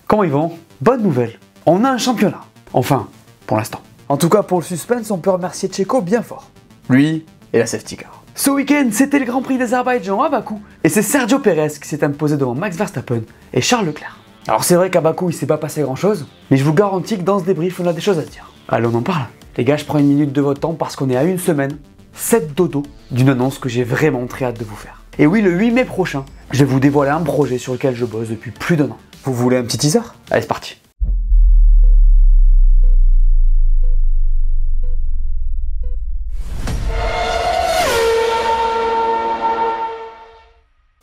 Comment ils vont? Bonne nouvelle, on a un championnat. Enfin, pour l'instant. En tout cas, pour le suspense, on peut remercier Checo bien fort. Lui et la safety car. Ce week-end, c'était le Grand Prix d'Azerbaïdjan à Bakou, et c'est Sergio Pérez qui s'est imposé devant Max Verstappen et Charles Leclerc. Alors c'est vrai qu'à Bakou, il s'est pas passé grand-chose, mais je vous garantis que dans ce débrief, on a des choses à se dire. Allez, on en parle. Les gars, je prends une minute de votre temps parce qu'on est à une semaine, 7 dodo, d'une annonce que j'ai vraiment très hâte de vous faire. Et oui, le 8 mai prochain, je vais vous dévoiler un projet sur lequel je bosse depuis plus d'1 an. Vous voulez un petit teaser? Allez, c'est parti.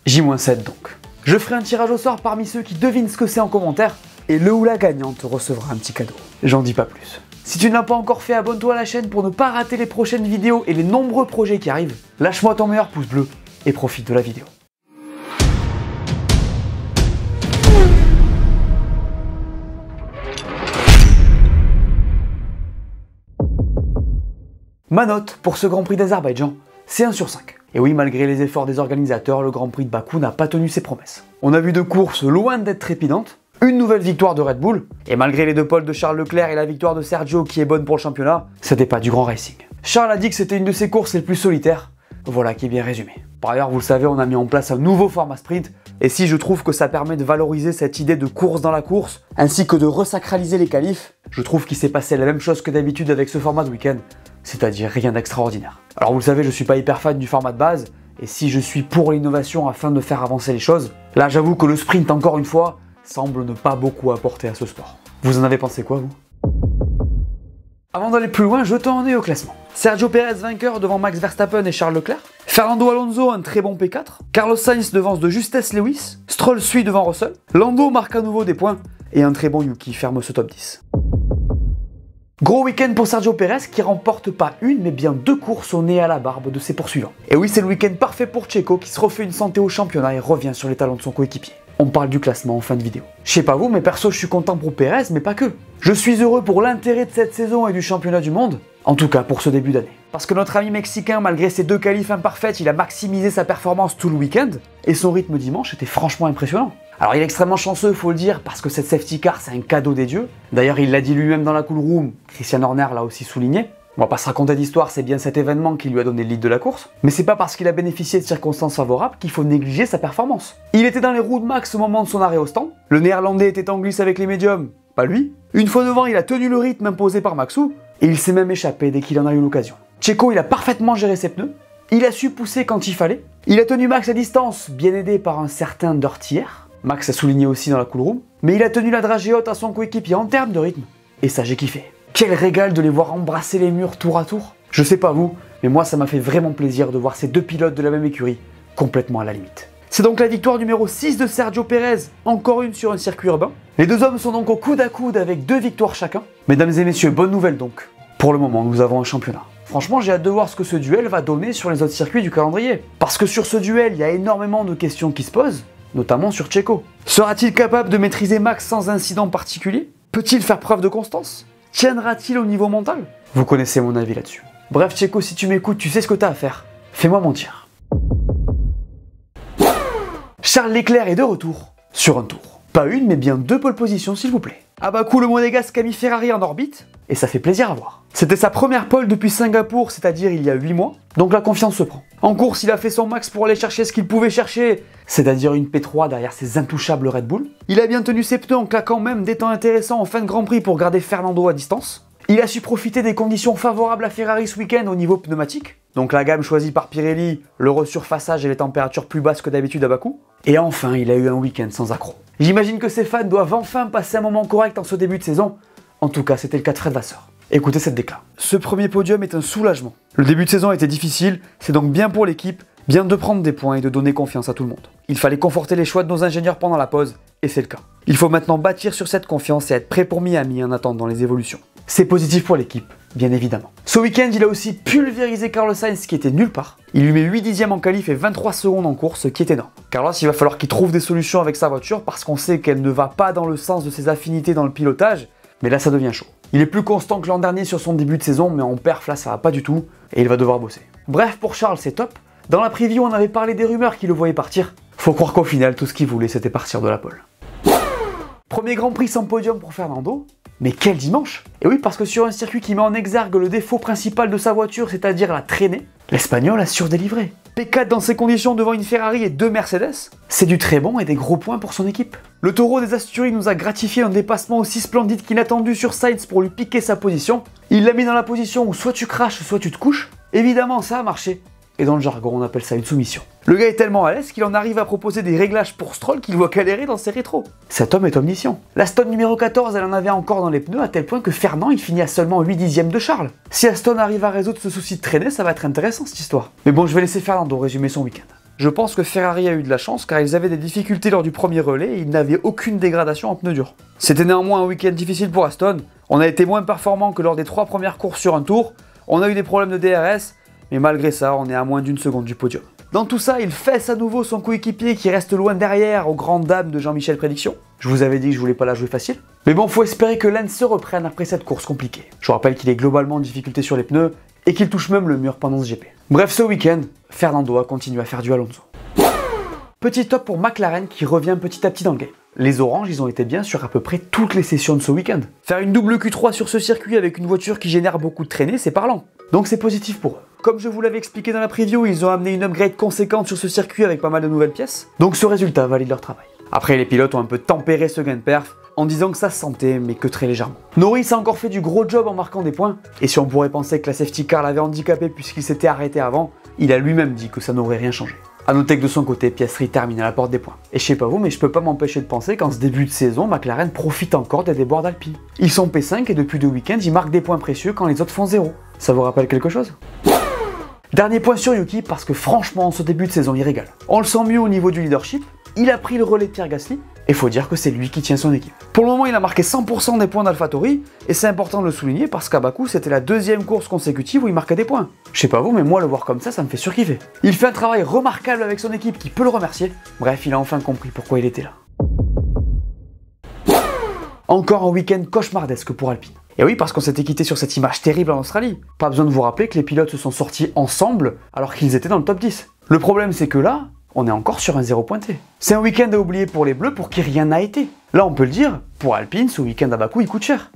J-7 donc. Je ferai un tirage au sort parmi ceux qui devinent ce que c'est en commentaire, et le ou la gagnante recevra un petit cadeau. J'en dis pas plus. Si tu ne l'as pas encore fait, abonne-toi à la chaîne pour ne pas rater les prochaines vidéos et les nombreux projets qui arrivent. Lâche-moi ton meilleur pouce bleu et profite de la vidéo. Ma note pour ce Grand Prix d'Azerbaïdjan, c'est 1 sur 5. Et oui, malgré les efforts des organisateurs, le Grand Prix de Bakou n'a pas tenu ses promesses. On a vu 2 courses loin d'être trépidantes, une nouvelle victoire de Red Bull, et malgré les 2 pôles de Charles Leclerc et la victoire de Sergio qui est bonne pour le championnat, c'était pas du grand racing. Charles a dit que c'était une de ses courses les plus solitaires, voilà qui est bien résumé. Par ailleurs, vous le savez, on a mis en place un nouveau format sprint, et si je trouve que ça permet de valoriser cette idée de course dans la course, ainsi que de resacraliser les qualifs, je trouve qu'il s'est passé la même chose que d'habitude avec ce format de week-end, c'est-à-dire rien d'extraordinaire. Alors vous le savez, je suis pas hyper fan du format de base, et si je suis pour l'innovation afin de faire avancer les choses, là j'avoue que le sprint, encore une fois, semble ne pas beaucoup apporter à ce sport. Vous en avez pensé quoi, vous? Avant d'aller plus loin, jetons un œil au classement. Sergio Pérez vainqueur devant Max Verstappen et Charles Leclerc. Fernando Alonso un très bon P4. Carlos Sainz devance de justesse Lewis. Stroll suit devant Russell. Lando marque à nouveau des points. Et un très bon Yuki ferme ce top 10. Gros week-end pour Sergio Pérez qui remporte pas une mais bien 2 courses au nez à la barbe de ses poursuivants. Et oui, c'est le week-end parfait pour Checo qui se refait une santé au championnat et revient sur les talons de son coéquipier. On parle du classement en fin de vidéo. Je sais pas vous, mais perso je suis content pour Pérez, mais pas que. Je suis heureux pour l'intérêt de cette saison et du championnat du monde, en tout cas pour ce début d'année. Parce que notre ami mexicain, malgré ses 2 qualifs imparfaites, il a maximisé sa performance tout le week-end, et son rythme dimanche était franchement impressionnant. Alors il est extrêmement chanceux, faut le dire, parce que cette safety car c'est un cadeau des dieux. D'ailleurs il l'a dit lui-même dans la cool room, Christian Horner l'a aussi souligné. On va pas se raconter d'histoire, c'est bien cet événement qui lui a donné le lead de la course. Mais c'est pas parce qu'il a bénéficié de circonstances favorables qu'il faut négliger sa performance. Il était dans les roues de Max au moment de son arrêt au stand. Le néerlandais était en glisse avec les médiums, pas lui. Une fois devant, il a tenu le rythme imposé par Maxou, et il s'est même échappé dès qu'il en a eu l'occasion. Checo, il a parfaitement géré ses pneus, il a su pousser quand il fallait, il a tenu Max à distance, bien aidé par un certain Dirty Air. Max a souligné aussi dans la cool room, mais il a tenu la dragée haute à son coéquipier en termes de rythme, et ça j'ai kiffé. Quel régal de les voir embrasser les murs tour à tour. Je sais pas vous, mais moi ça m'a fait vraiment plaisir de voir ces 2 pilotes de la même écurie complètement à la limite. C'est donc la victoire numéro 6 de Sergio Pérez, encore une sur un circuit urbain. Les 2 hommes sont donc au coude à coude avec 2 victoires chacun. Mesdames et messieurs, bonne nouvelle donc. Pour le moment, nous avons un championnat. Franchement, j'ai hâte de voir ce que ce duel va donner sur les autres circuits du calendrier. Parce que sur ce duel, il y a énormément de questions qui se posent, notamment sur Checo. Sera-t-il capable de maîtriser Max sans incident particulier? Peut-il faire preuve de constance? Tiendra-t-il au niveau mental? Vous connaissez mon avis là-dessus. Bref, Checo, si tu m'écoutes, tu sais ce que t'as à faire. Fais-moi mentir. Charles Leclerc est de retour sur un tour. Pas une, mais bien 2 pole positions, s'il vous plaît. À Bakou, le monégasque a mis Ferrari en orbite, et ça fait plaisir à voir. C'était sa première pole depuis Singapour, c'est-à-dire il y a 8 mois, donc la confiance se prend. En course, il a fait son max pour aller chercher ce qu'il pouvait chercher, c'est-à-dire une P3 derrière ses intouchables Red Bull. Il a bien tenu ses pneus en claquant même des temps intéressants en fin de Grand Prix pour garder Fernando à distance. Il a su profiter des conditions favorables à Ferrari ce week-end au niveau pneumatique, donc la gamme choisie par Pirelli, le resurfaçage et les températures plus basses que d'habitude à Bakou. Et enfin, il a eu un week-end sans accroc. J'imagine que ses fans doivent enfin passer un moment correct en ce début de saison. En tout cas, c'était le cas de Fred Vasseur. Écoutez cette déclat. Ce premier podium est un soulagement. Le début de saison était difficile, c'est donc bien pour l'équipe, bien de prendre des points et de donner confiance à tout le monde. Il fallait conforter les choix de nos ingénieurs pendant la pause, et c'est le cas. Il faut maintenant bâtir sur cette confiance et être prêt pour Miami en attendant les évolutions. C'est positif pour l'équipe, bien évidemment. Ce week-end, il a aussi pulvérisé Carlos Sainz qui était nulle part. Il lui met 8 dixièmes en qualif et 23 secondes en course, ce qui est énorme. Carlos, il va falloir qu'il trouve des solutions avec sa voiture parce qu'on sait qu'elle ne va pas dans le sens de ses affinités dans le pilotage, mais là ça devient chaud. Il est plus constant que l'an dernier sur son début de saison, mais en perf là ça va pas du tout, et il va devoir bosser. Bref, pour Charles c'est top. Dans la preview on avait parlé des rumeurs qui le voyaient partir. Faut croire qu'au final tout ce qu'il voulait c'était partir de la pole. Premier Grand Prix sans podium pour Fernando, mais quel dimanche! Et oui, parce que sur un circuit qui met en exergue le défaut principal de sa voiture, c'est-à-dire la traînée, l'Espagnol a surdélivré. P4 dans ces conditions devant une Ferrari et 2 Mercedes, c'est du très bon et des gros points pour son équipe. Le taureau des Asturies nous a gratifié un dépassement aussi splendide qu'inattendu sur Sainz pour lui piquer sa position. Il l'a mis dans la position où soit tu craches, soit tu te couches. Évidemment, ça a marché. Et dans le jargon, on appelle ça une soumission. Le gars est tellement à l'aise qu'il en arrive à proposer des réglages pour Stroll qu'il voit galérer dans ses rétros. Cet homme est omniscient. La Stone numéro 14, elle en avait encore dans les pneus à tel point que Fernand, il finit à seulement 8 dixièmes de Charles. Si Aston arrive à résoudre ce souci de traîner, ça va être intéressant cette histoire. Mais bon, je vais laisser Fernando résumer son week-end. Je pense que Ferrari a eu de la chance car ils avaient des difficultés lors du premier relais et ils n'avaient aucune dégradation en pneus durs. C'était néanmoins un week-end difficile pour Aston. On a été moins performant que lors des 3 premières courses sur un tour. On a eu des problèmes de DRS. Mais malgré ça, on est à moins d'1 seconde du podium. Dans tout ça, il fesse à nouveau son coéquipier qui reste loin derrière aux grandes dames de Jean-Michel Prédiction. Je vous avais dit que je voulais pas la jouer facile. Mais bon, faut espérer que Lens se reprenne après cette course compliquée. Je vous rappelle qu'il est globalement en difficulté sur les pneus et qu'il touche même le mur pendant ce GP. Bref, ce week-end, Fernando a continué à faire du Alonso. Petit top pour McLaren qui revient petit à petit dans le game. Les oranges, ils ont été bien sur à peu près toutes les sessions de ce week-end. Faire une double Q3 sur ce circuit avec une voiture qui génère beaucoup de traînées, c'est parlant. Donc c'est positif pour eux. Comme je vous l'avais expliqué dans la preview, ils ont amené une upgrade conséquente sur ce circuit avec pas mal de nouvelles pièces. Donc ce résultat valide leur travail. Après, les pilotes ont un peu tempéré ce gain de perf en disant que ça se sentait, mais que très légèrement. Norris a encore fait du gros job en marquant des points. Et si on pourrait penser que la safety car l'avait handicapé puisqu'il s'était arrêté avant, il a lui-même dit que ça n'aurait rien changé. A noter que de son côté, Piastri termine à la porte des points. Et je sais pas vous, mais je peux pas m'empêcher de penser qu'en ce début de saison, McLaren profite encore des déboires d'Alpine. Ils sont P5 et depuis 2 week-ends, ils marquent des points précieux quand les autres font 0. Ça vous rappelle quelque chose? Dernier point sur Yuki, parce que franchement, en ce début de saison, il régale. On le sent mieux au niveau du leadership, il a pris le relais de Pierre Gasly, et faut dire que c'est lui qui tient son équipe. Pour le moment, il a marqué 100% des points d'AlphaTauri, et c'est important de le souligner parce qu'à Bakou, c'était la 2e course consécutive où il marquait des points. Je sais pas vous, mais moi, le voir comme ça me fait surkiffer. Il fait un travail remarquable avec son équipe qui peut le remercier. Bref, il a enfin compris pourquoi il était là. Encore un week-end cauchemardesque pour Alpine. Et oui, parce qu'on s'était quitté sur cette image terrible en Australie. Pas besoin de vous rappeler que les pilotes se sont sortis ensemble alors qu'ils étaient dans le top 10. Le problème, c'est que là, on est encore sur un 0 pointé. C'est un week-end à oublier pour les Bleus pour qui rien n'a été. Là, on peut le dire, pour Alpine, ce week-end à Bakou, il coûte cher.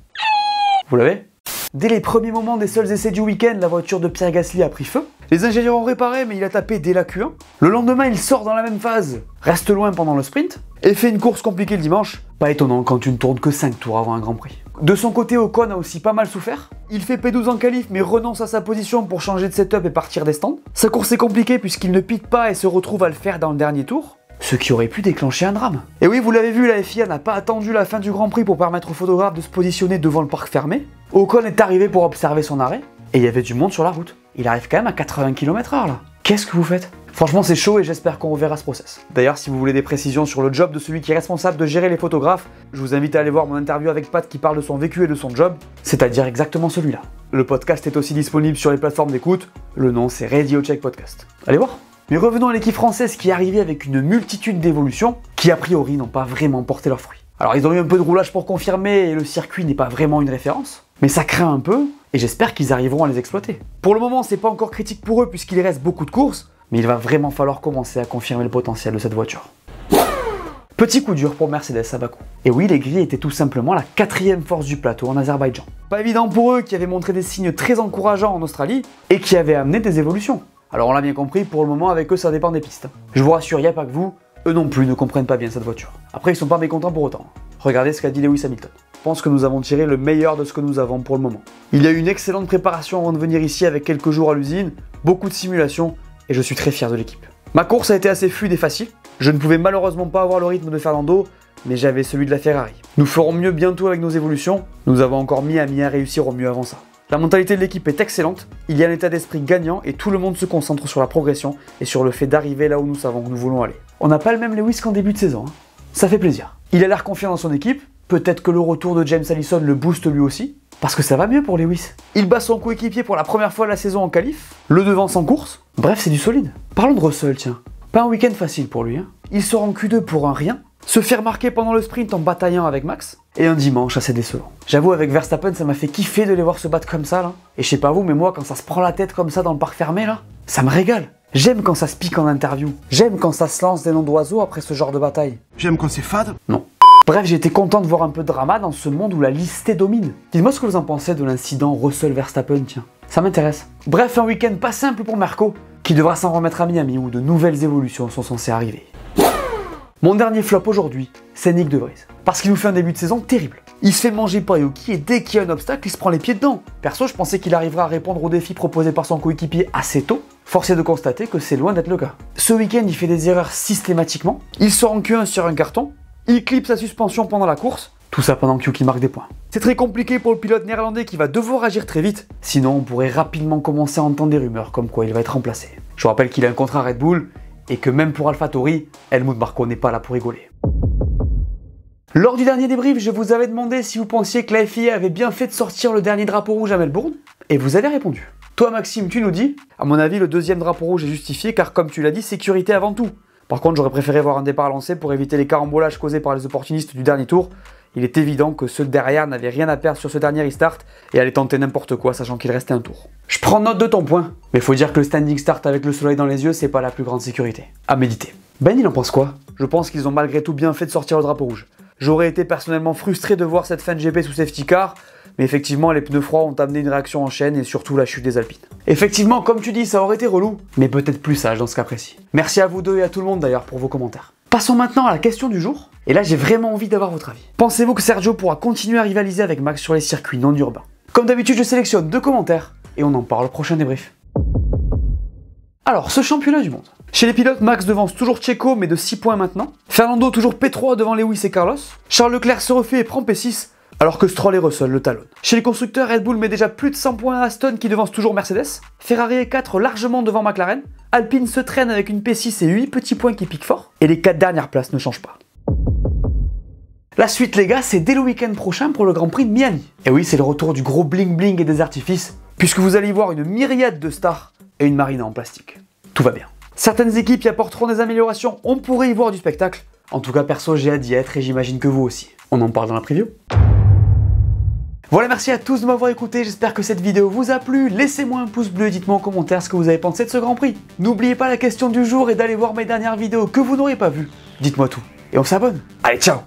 Vous l'avez? Dès les premiers moments des seuls essais du week-end, la voiture de Pierre Gasly a pris feu. Les ingénieurs ont réparé, mais il a tapé dès la Q1. Le lendemain, il sort dans la même phase, reste loin pendant le sprint, et fait une course compliquée le dimanche. Pas étonnant quand tu ne tournes que 5 tours avant un Grand Prix. De son côté, Ocon a aussi pas mal souffert. Il fait P12 en qualif, mais renonce à sa position pour changer de setup et partir des stands. Sa course est compliquée puisqu'il ne pite pas et se retrouve à le faire dans le dernier tour. Ce qui aurait pu déclencher un drame. Et oui, vous l'avez vu, la FIA n'a pas attendu la fin du Grand Prix pour permettre aux photographes de se positionner devant le parc fermé. Ocon est arrivé pour observer son arrêt, et il y avait du monde sur la route. Il arrive quand même à 80 km/h là. Qu'est-ce que vous faites? Franchement, c'est chaud et j'espère qu'on reverra ce process. D'ailleurs, si vous voulez des précisions sur le job de celui qui est responsable de gérer les photographes, je vous invite à aller voir mon interview avec Pat qui parle de son vécu et de son job, c'est-à-dire exactement celui-là. Le podcast est aussi disponible sur les plateformes d'écoute, le nom c'est Radio Check Podcast. Allez voir. Mais revenons à l'équipe française qui est arrivée avec une multitude d'évolutions qui a priori n'ont pas vraiment porté leurs fruits. Alors ils ont eu un peu de roulage pour confirmer et le circuit n'est pas vraiment une référence, mais ça craint un peu et j'espère qu'ils arriveront à les exploiter. Pour le moment, c'est pas encore critique pour eux puisqu'il reste beaucoup de courses, mais il va vraiment falloir commencer à confirmer le potentiel de cette voiture. Petit coup dur pour Mercedes à Bakou. Et oui, les grilles étaient tout simplement la 4e force du plateau en Azerbaïdjan. Pas évident pour eux qui avaient montré des signes très encourageants en Australie et qui avaient amené des évolutions. Alors on l'a bien compris, pour le moment avec eux ça dépend des pistes. Je vous rassure, il n'y a pas que vous, eux non plus ne comprennent pas bien cette voiture. Après ils sont pas mécontents pour autant. Regardez ce qu'a dit Lewis Hamilton. Je pense que nous avons tiré le meilleur de ce que nous avons pour le moment. Il y a eu une excellente préparation avant de venir ici avec quelques jours à l'usine, beaucoup de simulations, et je suis très fier de l'équipe. Ma course a été assez fluide et facile. Je ne pouvais malheureusement pas avoir le rythme de Fernando, mais j'avais celui de la Ferrari. Nous ferons mieux bientôt avec nos évolutions. Nous avons encore mis à réussir au mieux avant ça. La mentalité de l'équipe est excellente, il y a un état d'esprit gagnant et tout le monde se concentre sur la progression et sur le fait d'arriver là où nous savons que nous voulons aller. On n'a pas le même Lewis qu'en début de saison, hein. Ça fait plaisir. Il a l'air confiant dans son équipe, peut-être que le retour de James Allison le booste lui aussi, parce que ça va mieux pour Lewis. Il bat son coéquipier pour la première fois de la saison en qualif, le devance en course, bref c'est du solide. Parlons de Russell, tiens. Pas un week-end facile pour lui, hein. Il sort en Q2 pour un rien, se fait remarquer pendant le sprint en bataillant avec Max, et un dimanche assez décevant. J'avoue, avec Verstappen, ça m'a fait kiffer de les voir se battre comme ça, là. Et je sais pas vous, mais moi, quand ça se prend la tête comme ça dans le parc fermé, là, ça me régale. J'aime quand ça se pique en interview. J'aime quand ça se lance des noms d'oiseaux après ce genre de bataille. J'aime quand c'est fade. Non. Bref, j'ai été content de voir un peu de drama dans ce monde où la listée domine. Dites-moi ce que vous en pensez de l'incident Russell-Verstappen, tiens. Ça m'intéresse. Bref, un week-end pas simple pour Marco, qui devra s'en remettre à Miami où de nouvelles évolutions sont censées arriver. Mon dernier flop aujourd'hui, c'est Nyck de Vries. Parce qu'il nous fait un début de saison terrible. Il se fait manger par Yuki et dès qu'il y a un obstacle, il se prend les pieds dedans. Perso, je pensais qu'il arriverait à répondre aux défis proposés par son coéquipier assez tôt. Force est de constater que c'est loin d'être le cas. Ce week-end, il fait des erreurs systématiquement. Il sort en Q1 sur un carton. Il clip sa suspension pendant la course. Tout ça pendant que Yuki marque des points. C'est très compliqué pour le pilote néerlandais qui va devoir agir très vite. Sinon, on pourrait rapidement commencer à entendre des rumeurs comme quoi il va être remplacé. Je vous rappelle qu'il a un contrat Red Bull et que même pour AlphaTauri, Helmut Marko n'est pas là pour rigoler. Lors du dernier débrief, je vous avais demandé si vous pensiez que la FIA avait bien fait de sortir le dernier drapeau rouge à Melbourne, et vous avez répondu. Toi Maxime, tu nous dis, à mon avis le deuxième drapeau rouge est justifié car comme tu l'as dit, sécurité avant tout. Par contre, j'aurais préféré voir un départ lancé pour éviter les carambolages causés par les opportunistes du dernier tour. Il est évident que ceux derrière n'avaient rien à perdre sur ce dernier restart et allaient tenter n'importe quoi sachant qu'il restait un tour. Je prends note de ton point, mais faut dire que le standing start avec le soleil dans les yeux, c'est pas la plus grande sécurité. À méditer. Ben, il en pense quoi? Je pense qu'ils ont malgré tout bien fait de sortir le drapeau rouge. J'aurais été personnellement frustré de voir cette fin de GP sous safety car, mais effectivement les pneus froids ont amené une réaction en chaîne et surtout la chute des Alpines. Effectivement, comme tu dis, ça aurait été relou, mais peut-être plus sage dans ce cas précis. Merci à vous deux et à tout le monde d'ailleurs pour vos commentaires. Passons maintenant à la question du jour, et là j'ai vraiment envie d'avoir votre avis. Pensez-vous que Sergio pourra continuer à rivaliser avec Max sur les circuits non urbains? Comme d'habitude, je sélectionne 2 commentaires, et on en parle au prochain débrief. Alors, ce championnat du monde. Chez les pilotes, Max devance toujours Checo, mais de 6 points maintenant. Fernando toujours P3 devant Lewis et Carlos. Charles Leclerc se refait et prend P6, alors que Stroll et Russell le talonnent. Chez les constructeurs, Red Bull met déjà plus de 100 points à Aston qui devance toujours Mercedes. Ferrari est 4 largement devant McLaren. Alpine se traîne avec une P6 et 8 petits points qui piquent fort. Et les 4 dernières places ne changent pas. La suite les gars, c'est dès le week-end prochain pour le Grand Prix de Miami. Et oui, c'est le retour du gros bling bling et des artifices, puisque vous allez y voir une myriade de stars et une marina en plastique. Tout va bien. Certaines équipes y apporteront des améliorations, on pourrait y voir du spectacle. En tout cas perso, j'ai hâte d'y être et j'imagine que vous aussi. On en parle dans la preview. Voilà, merci à tous de m'avoir écouté, j'espère que cette vidéo vous a plu. Laissez-moi un pouce bleu et dites-moi en commentaire ce que vous avez pensé de ce Grand Prix. N'oubliez pas la question du jour et d'aller voir mes dernières vidéos que vous n'aurez pas vues. Dites-moi tout et on s'abonne. Allez, ciao!